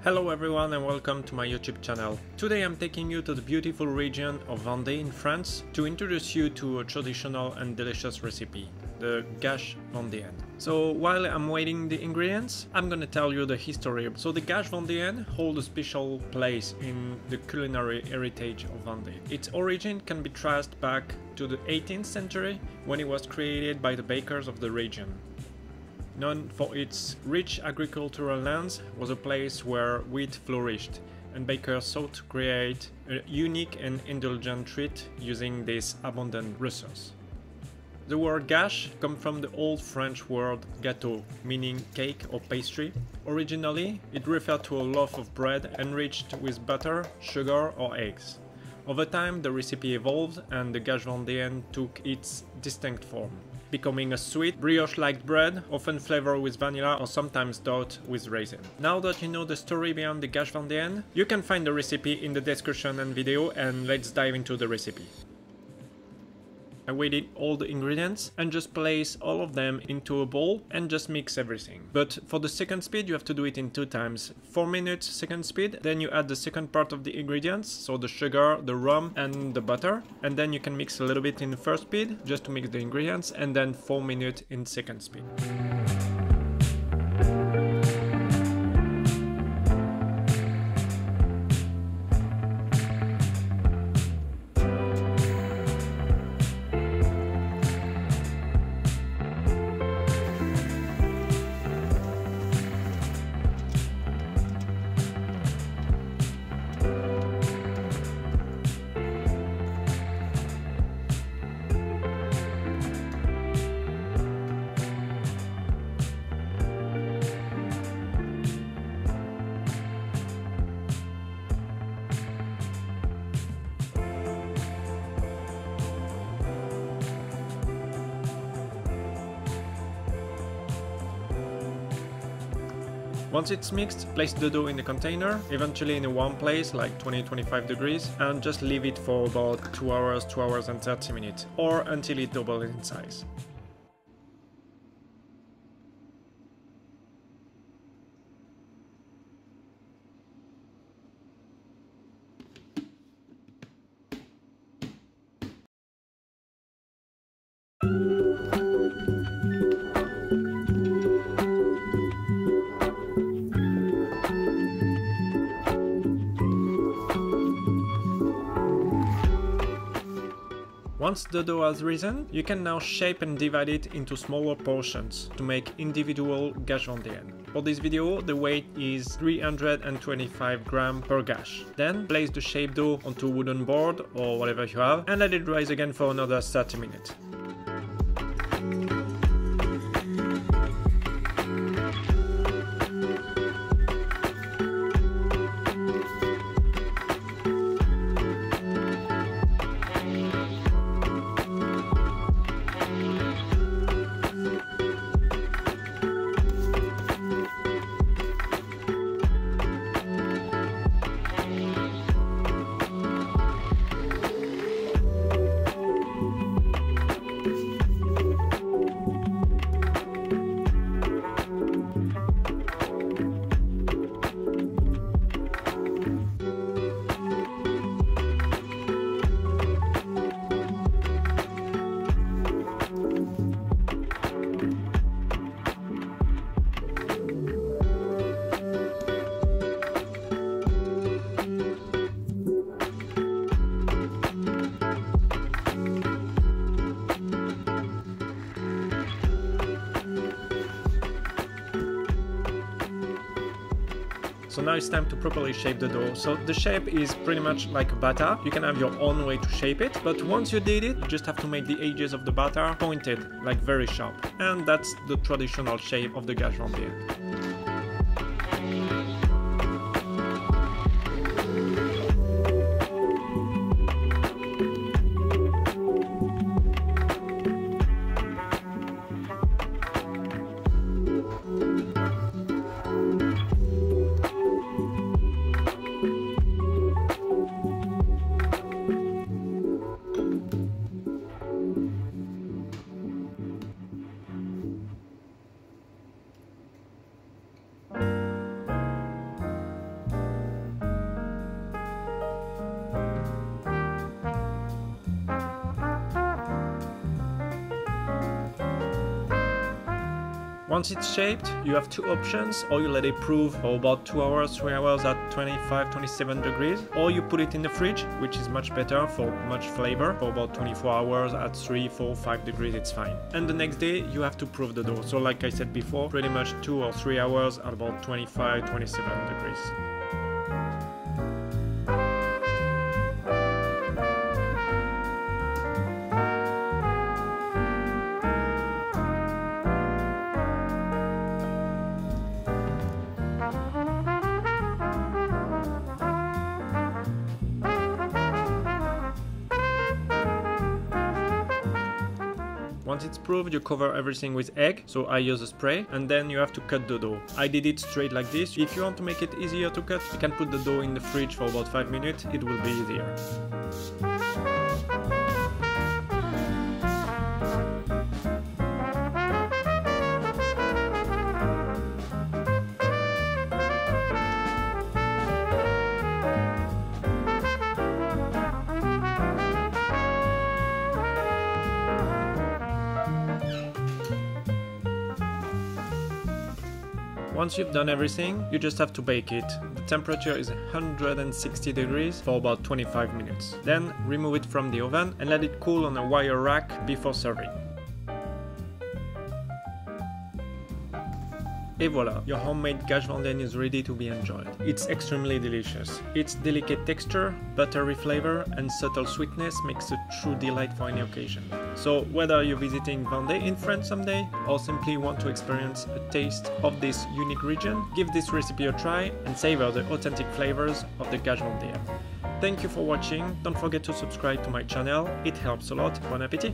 Hello everyone and welcome to my YouTube channel. Today I'm taking you to the beautiful region of Vendee in France to introduce you to a traditional and delicious recipe, the gache Vendeenne. So while I'm waiting the ingredients, I'm gonna tell you the history. So the gache Vendeenne hold a special place in the culinary heritage of Vendee. Its origin can be traced back to the 18th century when it was created by the bakers of the region. Known for its rich agricultural lands, was a place where wheat flourished, and bakers sought to create a unique and indulgent treat using this abundant resource. The word gache comes from the old French word gâteau, meaning cake or pastry. Originally, it referred to a loaf of bread enriched with butter, sugar or eggs. Over time, the recipe evolved and the gache Vendeenne took its distinct form, becoming a sweet, brioche-like bread, often flavored with vanilla or sometimes dotted with raisin. Now that you know the story behind the gache Vendeenne, you can find the recipe in the description and video, and let's dive into the recipe. I weighed all the ingredients and just place all of them into a bowl and just mix everything. But for the second speed you have to do it in 2 times. 4 minutes second speed, then you add the second part of the ingredients, so the sugar, the rum and the butter, and then you can mix a little bit in the first speed just to mix the ingredients, and then 4 minutes in second speed. Once it's mixed, place the dough in the container, eventually in a warm place like 20-25 degrees, and just leave it for about 2 hours, 2 hours and 30 minutes, or until it doubles in size. Once the dough has risen, you can now shape and divide it into smaller portions to make individual gache Vendeenne. For this video, the weight is 325 grams per gache. Then place the shaped dough onto a wooden board or whatever you have and let it rise again for another 30 minutes. So now it's time to properly shape the dough. So the shape is pretty much like a batter. You can have your own way to shape it, but once you did it, you just have to make the edges of the batter pointed, like very sharp. And that's the traditional shape of the gache Vendeenne. Once it's shaped, you have two options: or you let it proof for about 2 hours, 3 hours at 25-27 degrees, or you put it in the fridge, which is much better for much flavor, for about 24 hours at 3, 4, 5 degrees, it's fine. And the next day you have to proof the dough. So like I said before, pretty much 2 or 3 hours at about 25-27 degrees. Once it's proofed, you cover everything with egg, so I use a spray, and then you have to cut the dough. I did it straight like this. If you want to make it easier to cut, you can put the dough in the fridge for about 5 minutes, it will be easier. Once you've done everything, you just have to bake it. The temperature is 160 degrees for about 25 minutes. Then remove it from the oven and let it cool on a wire rack before serving. Et voila, your homemade gache Vendeenne is ready to be enjoyed. It's extremely delicious. Its delicate texture, buttery flavor and subtle sweetness makes a true delight for any occasion. So whether you're visiting Vendee in France someday or simply want to experience a taste of this unique region, give this recipe a try and savor the authentic flavors of the gache Vendeenne. Thank you for watching, don't forget to subscribe to my channel, it helps a lot. Bon appétit!